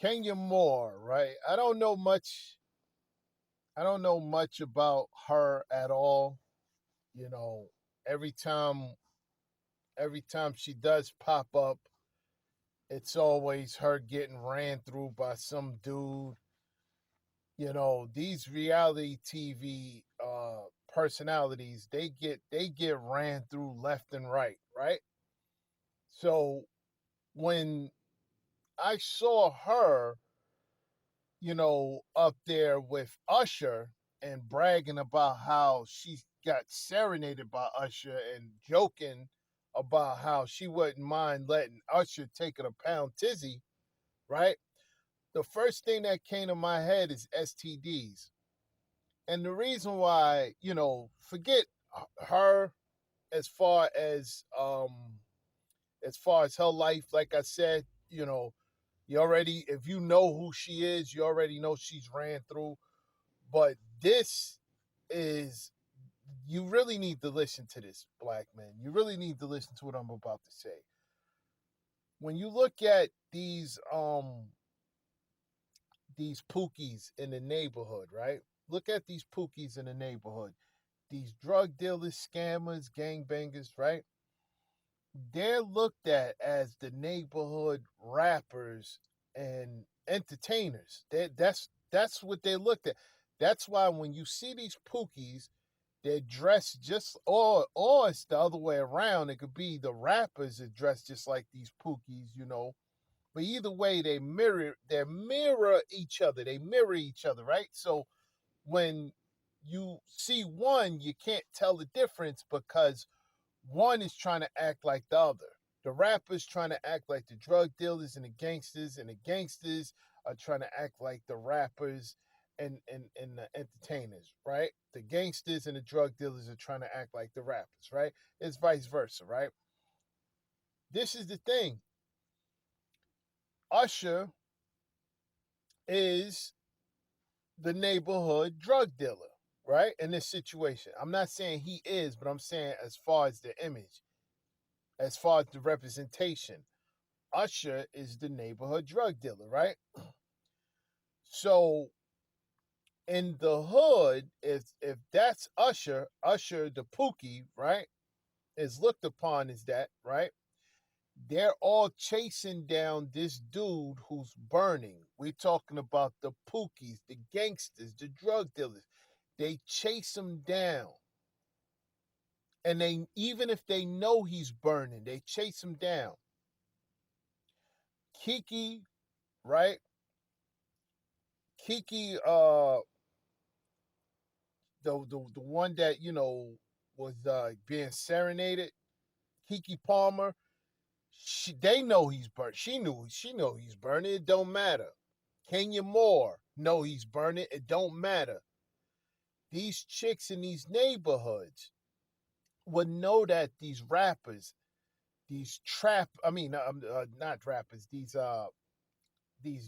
Kenya Moore, right? I don't know much about her at all. You know, every time every time she does pop up, it's always her getting ran through by some dude. You know, these reality TV personalities, they get ran through left and right? So when I saw her, up there with Usher and bragging about how she got serenaded by Usher and joking about how she wouldn't mind letting Usher take her to Pound Tizzy, right? The first thing that came to my head is STDs. And the reason why, forget her as far as her life, like I said, you already, if you know who she is, you already know she's ran through. But this is, you really need to listen to this, black man. You really need to listen to what I'm about to say. When you look at these pookies in the neighborhood, right? Look at these pookies in the neighborhood. These drug dealers, scammers, gangbangers, right? They're looked at as the neighborhood rappers and entertainers. That's what they looked at. That's why when you see these pookies, they're dressed just or it's the other way around. It could be the rappers are dressed just like these pookies. But either way, they mirror each other. They mirror each other, right? So when you see one, you can't tell the difference because one is trying to act like the other. The rappers trying to act like the drug dealers and the gangsters are trying to act like the rappers and the entertainers, right? The gangsters and the drug dealers are trying to act like the rappers, right? It's vice versa, right? This is the thing. Usher is the neighborhood drug dealer, right? In this situation. I'm not saying he is, but I'm saying as far as the image, as far as the representation, Usher is the neighborhood drug dealer, right? So in the hood, if that's Usher the Pookie, right, is looked upon as that, right? They're all chasing down this dude who's burning. We're talking about the Pookies, the gangsters, the drug dealers. They chase him down. And they, even if they know he's burning, they chase him down. Kiki, right? Kiki, the one that was being serenaded, Kiki Palmer. They know he's burnt. She know he's burning. It don't matter. Kenya Moore know he's burning. It don't matter. These chicks in these neighborhoods would know that these rappers, these not rappers, these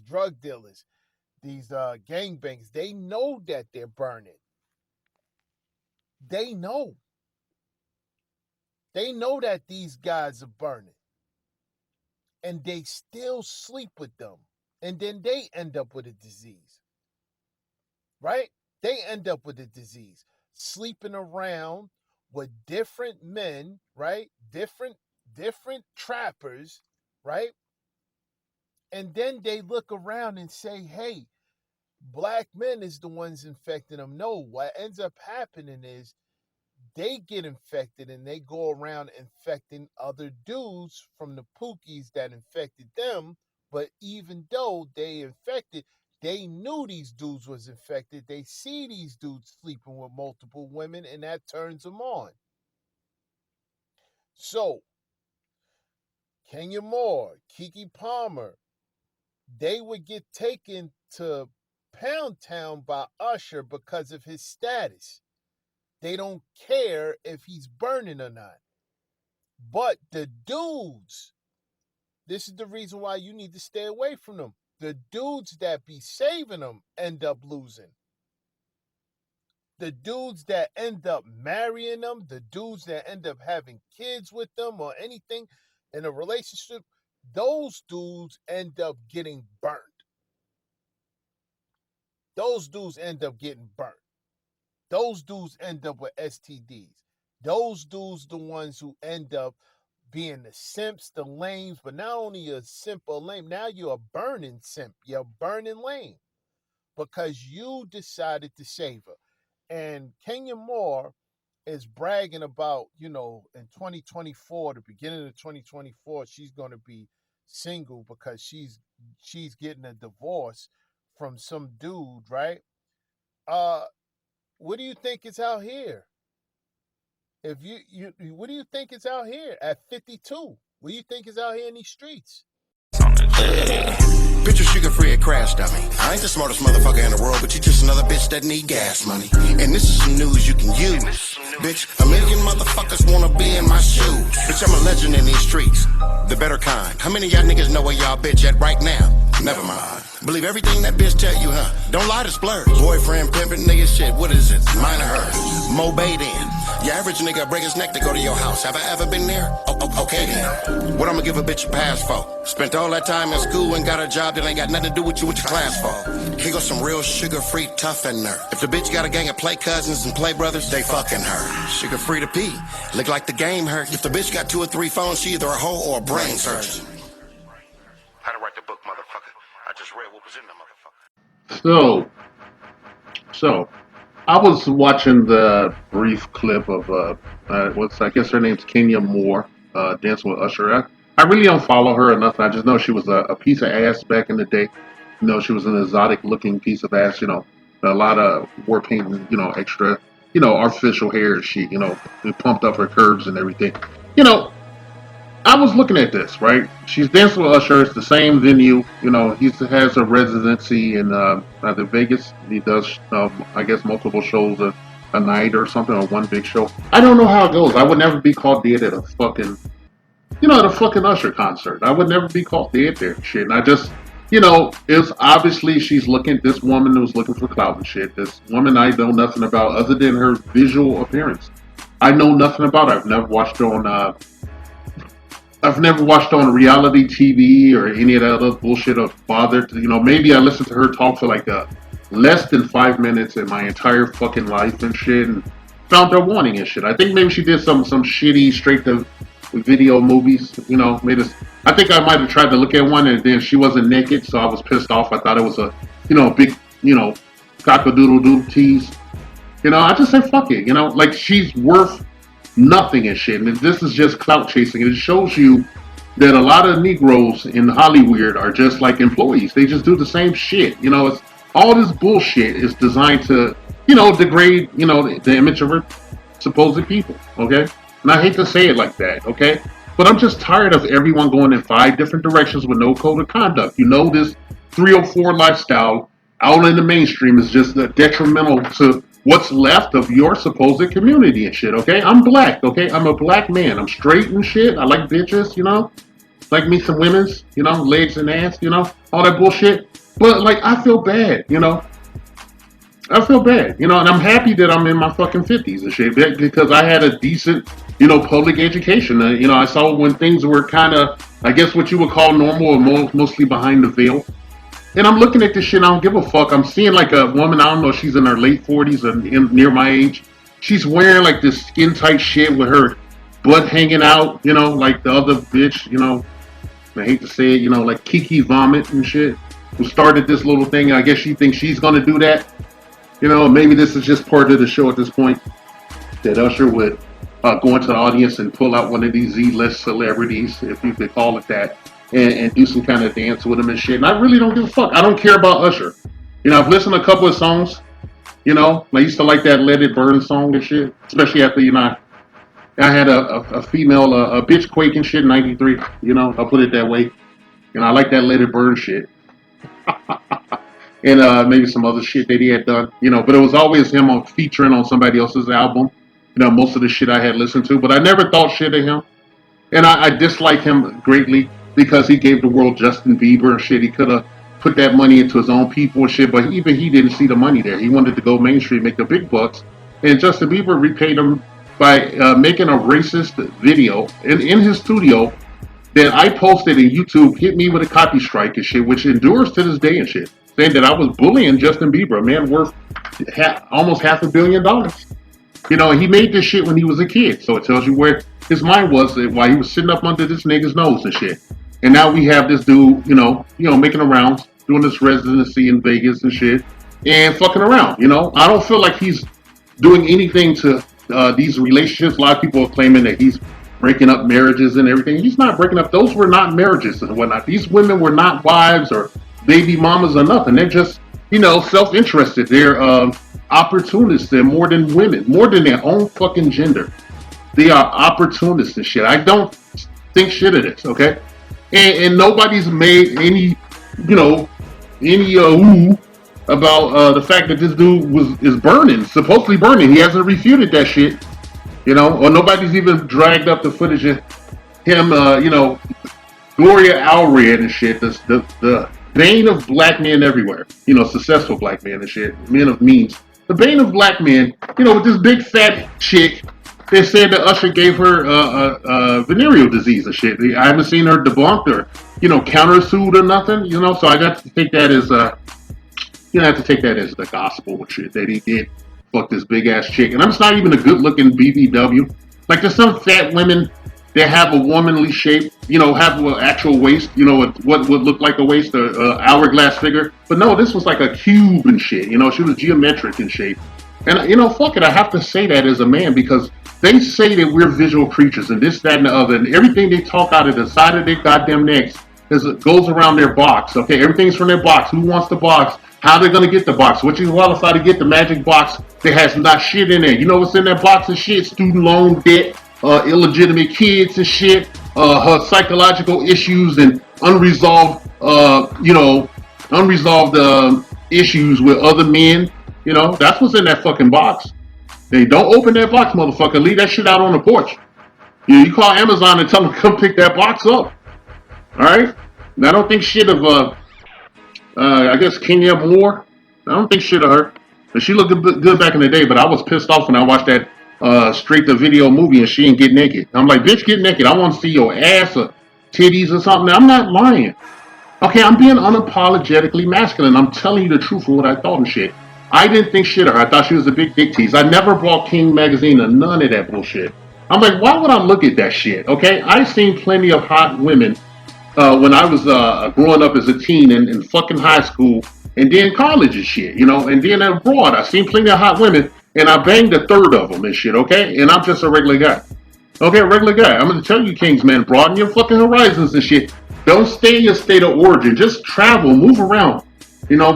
drug dealers, these gangbangs, they know that they're burning. They know. They know that these guys are burning. And they still sleep with them. And then they end up with a disease. Right? They end up with a disease. Sleeping around with different men, right? Different trappers, right? And then they look around and say, hey, black men is the ones infecting them. No, what ends up happening is they get infected and they go around infecting other dudes from the pookies that infected them. But even though they infected, they knew these dudes was infected. They see these dudes sleeping with multiple women and that turns them on. So Kenya Moore, Kiki Palmer, they would get taken to Pound Town by Usher because of his status. They don't care if he's burning or not. But the dudes, this is the reason why you need to stay away from them. The dudes that be saving them end up losing. The dudes that end up marrying them, the dudes that end up having kids with them or anything in a relationship, those dudes end up getting burnt. those dudes end up getting burnt. Those dudes end up with STDs. Those dudes the ones who end up being the simps, the lames, but not only a simp or lame, now you're a burning simp. You're a burning lame because you decided to save her. And Kenya Moore is bragging about, in 2024, the beginning of 2024, she's going to be single because she's getting a divorce from some dude, right? Uh, what do you think is out here? If you what do you think is out here at 52? What do you think is out here in these streets? Bitch, you sugar free and crash dummy. I ain't the smartest motherfucker in the world, but you just another bitch that need gas money. And this is some news you can use. Bitch, a million motherfuckers wanna be in my shoes. Bitch, I'm a legend in these streets. The better kind. How many of y'all niggas know where y'all bitch at right now? Never mind. Believe everything that bitch tell you, huh? Don't lie to splurge. Boyfriend, pimpin', nigga, shit, what is it? Mine or hers? Mobe then. Your average nigga break his neck to go to your house. Have I ever been there? Okay then. What I'ma give a bitch a pass for? Spent all that time in school and got a job that ain't got nothing to do with you with your class for. Here goes some real sugar-free toughener. If the bitch got a gang of play cousins and play brothers, they fucking her. Sugar-free to pee. Look like the game hurt. If the bitch got 2 or 3 phones, she either a hoe or a brain surgeon. How to write the book, motherfucker. I just read what was in the motherfucker. So, I was watching the brief clip of I guess her name's Kenya Moore, dancing with Usher. I really don't follow her or nothing. I just know she was a piece of ass back in the day. She was an exotic looking piece of ass. A lot of war paint, extra, artificial hair. She, it pumped up her curves and everything. You know, I was looking at this, right? She's dancing with Usher. It's the same venue. He has a residency in either Vegas. He does, I guess, multiple shows a night or something, or one big show. I don't know how it goes. I would never be caught dead at a fucking, at a fucking Usher concert. I would never be caught dead there and shit. And I just, it's obviously she's looking, this woman who's looking for clout and shit. This woman I know nothing about other than her visual appearance. I know nothing about her. I've never watched on reality TV or any of that other bullshit or bothered to, maybe I listened to her talk for like less than 5 minutes in my entire fucking life and shit and found her wanting and shit. I think maybe she did some shitty straight to video movies, made us. I think I might have tried to look at one and then she wasn't naked, so I was pissed off. I thought it was a, big, cock-a-doodle-doo tease. I just say fuck it, like she's worth nothing and shit. And this is just clout chasing. It shows you that a lot of Negroes in Hollywood are just like employees. They just do the same shit. It's all this bullshit is designed to, degrade, the image of her supposed people. Okay, and I hate to say it like that. Okay, but I'm just tired of everyone going in 5 different directions with no code of conduct. This 304 lifestyle out in the mainstream is just detrimental to what's left of your supposed community and shit, okay? I'm black, okay? I'm a black man. I'm straight and shit. I like bitches, like me some women's, legs and ass, all that bullshit. But, like, I feel bad, I feel bad, and I'm happy that I'm in my fucking 50s and shit because I had a decent, public education. I saw when things were kind of, I guess what you would call normal or mostly behind the veil. And I'm looking at this shit, I don't give a fuck. I'm seeing like a woman, I don't know, she's in her late 40s or near my age. She's wearing like this skin tight shit with her butt hanging out, like the other bitch, I hate to say it, like Kiki Vomit and shit, who started this little thing. I guess she thinks she's gonna do that. Maybe this is just part of the show at this point, that Usher would go into the audience and pull out one of these Z-list celebrities, if you could call it that, and do some kind of dance with him and shit. And I really don't give a fuck. I don't care about Usher. I've listened to a couple of songs. I used to like that Let It Burn song and shit. Especially after, I had a female, a bitch quake and shit in 93. I'll put it that way. I like that Let It Burn shit. And maybe some other shit that he had done. But it was always him on featuring on somebody else's album. Most of the shit I had listened to. But I never thought shit of him. And I dislike him greatly because he gave the world Justin Bieber and shit. He could have put that money into his own people and shit, but even he didn't see the money there. He wanted to go mainstream, make the big bucks. And Justin Bieber repaid him by making a racist video in his studio that I posted, and YouTube hit me with a copy strike and shit, which endures to this day and shit. saying that I was bullying Justin Bieber, a man worth almost $500 million. And he made this shit when he was a kid, so it tells you where his mind was while he was sitting up under this nigga's nose and shit. And now we have this dude, making the rounds, doing this residency in Vegas and shit, and fucking around. I don't feel like he's doing anything to these relationships. A lot of people are claiming that he's breaking up marriages and everything. He's not breaking up. Those were not marriages and whatnot. These women were not wives or baby mamas or nothing. They're just, self-interested. They're opportunists. They're more than women, more than their own fucking gender. They are opportunists and shit. I don't think shit of this, okay? And nobody's made any, ooh about the fact that this dude is burning, supposedly burning. He hasn't refuted that shit, or nobody's even dragged up the footage of him, Gloria Allred and shit, the bane of black men everywhere, successful black men and shit, men of means. The bane of black men, with this big fat chick. They said that Usher gave her venereal disease and shit. I haven't seen her debunked or, countersued or nothing, so I got to take that as have to take that as the gospel and shit, that he did fuck this big ass chick. And I'm just not even a good looking BBW. Like, there's some fat women that have a womanly shape, have an actual waist, what would look like a waist, hourglass figure. But no, this was like a cube and shit, she was geometric in shape. And, fuck it, I have to say that as a man, because they say that we're visual creatures and this, that, and the other. And everything they talk out of the side of their goddamn necks goes around their box, okay? Everything's from their box. Who wants the box? How they're going to get the box? What you qualify to get the magic box that has not shit in there? You know what's in that box of shit? Student loan debt, illegitimate kids and shit, her psychological issues and unresolved issues with other men. That's what's in that fucking box. Hey, don't open that box, motherfucker. Leave that shit out on the porch. You call Amazon and tell them to come pick that box up. Alright? And I don't think shit of, I guess Kenya Moore. I don't think shit of her. But she looked good back in the day, but I was pissed off when I watched that straight-to-video movie and she didn't get naked. I'm like, bitch, get naked. I want to see your ass or titties or something. I'm not lying. Okay, I'm being unapologetically masculine. I'm telling you the truth of what I thought and shit. I didn't think shit of her. I thought she was a big dick tease. I never bought King magazine or none of that bullshit. I'm like, why would I look at that shit? Okay, I've seen plenty of hot women when I was growing up as a teen in fucking high school and then college and shit, and then abroad. I've seen plenty of hot women and I banged a third of them and shit, okay? And I'm just a regular guy. Okay, a regular guy. I'm going to tell you, Kings, man, broaden your fucking horizons and shit. Don't stay in your state of origin. Just travel, move around.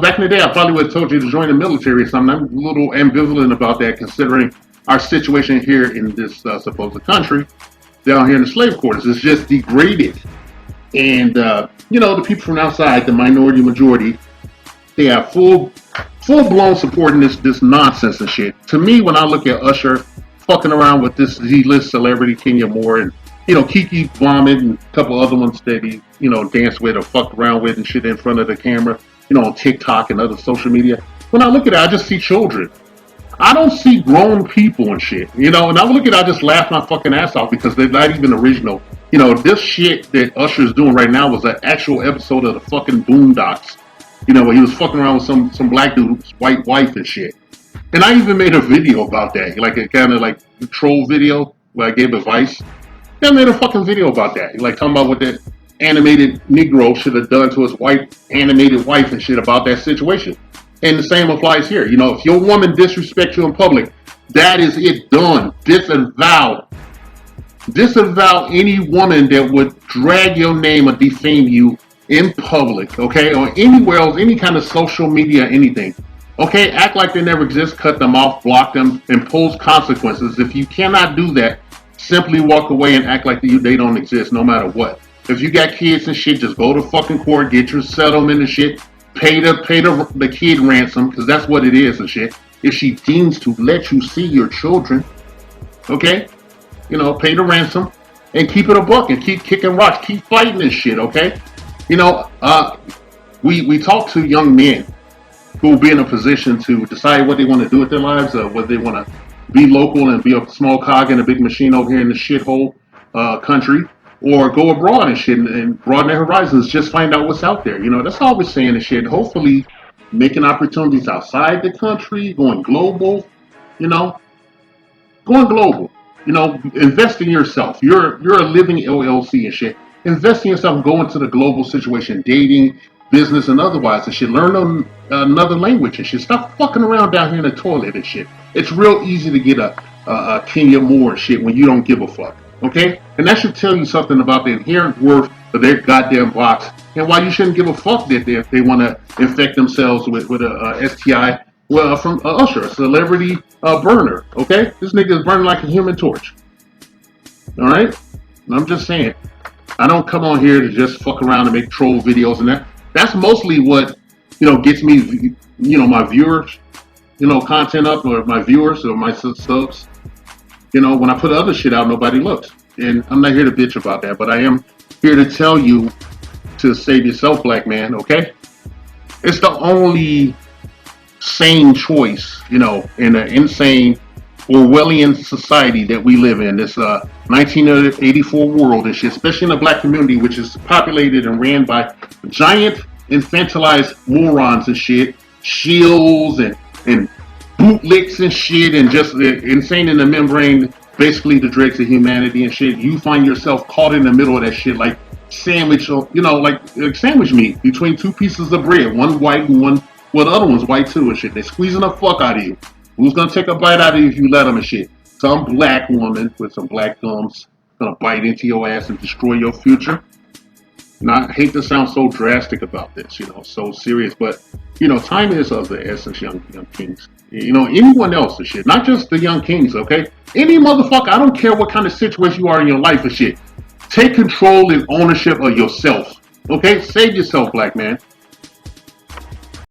Back in the day, I probably would have told you to join the military or something. I'm a little ambivalent about that, considering our situation here in this supposed country, down here in the slave quarters. It's just degraded. And, the people from outside, the minority majority, they have full-blown support in this nonsense and shit. To me, when I look at Usher fucking around with this Z-list celebrity, Kenya Moore, and, Kiki Vomit and a couple other ones that he, danced with or fucked around with and shit in front of the camera, on TikTok and other social media. When I look at it, I just see children. I don't see grown people and shit, and I look at it, I just laugh my fucking ass off because they're not even original. This shit that Usher's doing right now was an actual episode of the fucking Boondocks, where he was fucking around with some black dude's white wife and shit. And I even made a video about that, like a kind of like troll video where I gave advice. I made a fucking video about that, like talking about what that animated Negro should have done to his white animated wife and shit about that situation. And the same applies here. If your woman disrespects you in public, that is it, done. Disavow any woman that would drag your name or defame you in public, okay? Or anywhere else, any kind of social media, anything. Okay, act like they never exist, cut them off, block them, impose consequences. If you cannot do that, simply walk away and act like they don't exist no matter what. If you got kids and shit, just go to fucking court, get your settlement and shit, pay the kid ransom, because that's what it is and shit. If she deems to let you see your children, okay? Pay the ransom and keep it a buck and keep kicking rocks, keep fighting this shit, okay? We talk to young men who will be in a position to decide what they want to do with their lives, whether they want to be local and be a small cog in a big machine over here in the shithole country, or go abroad and shit and broaden their horizons, just find out what's out there. That's all we're saying and shit. Hopefully, making opportunities outside the country, going global, you know, going global. Invest in yourself. You're a living LLC and shit. Invest in yourself. Go into the global situation, dating, business, and otherwise and shit. Learn another language and shit. Stop fucking around down here in the toilet and shit. It's real easy to get a Kenya Moore shit when you don't give a fuck. Okay, and that should tell you something about the inherent worth of their goddamn box and why you shouldn't give a fuck that they want to infect themselves with a STI. Well, from Usher, a celebrity burner. Okay, this nigga is burning like a human torch. All right, I'm just saying. I don't come on here to just fuck around and make troll videos and that. That's mostly what gets me, my viewers, content up, or my viewers or my subs. When I put other shit out, nobody looks, and I'm not here to bitch about that. But I am here to tell you to save yourself, black man. Okay, it's the only sane choice, in an insane Orwellian society that we live in, this 1984 world and shit, especially in the black community, which is populated and ran by giant infantilized morons and shit, shills and bootlicks and shit, and just insane in the membrane, basically the dregs of humanity and shit. You find yourself caught in the middle of that shit, like sandwich, like sandwich meat between two pieces of bread, one white and one, well, the other one's white too and shit. They're squeezing the fuck out of you. Who's gonna take a bite out of you if you let them and shit? Some black woman with some black gums gonna bite into your ass and destroy your future. And I hate to sound so drastic about this, so serious, but time is of the essence, young kings. Anyone else and shit, not just the young kings, okay? Any motherfucker, I don't care what kind of situation you are in your life and shit. Take control and ownership of yourself, okay? Save yourself, black man.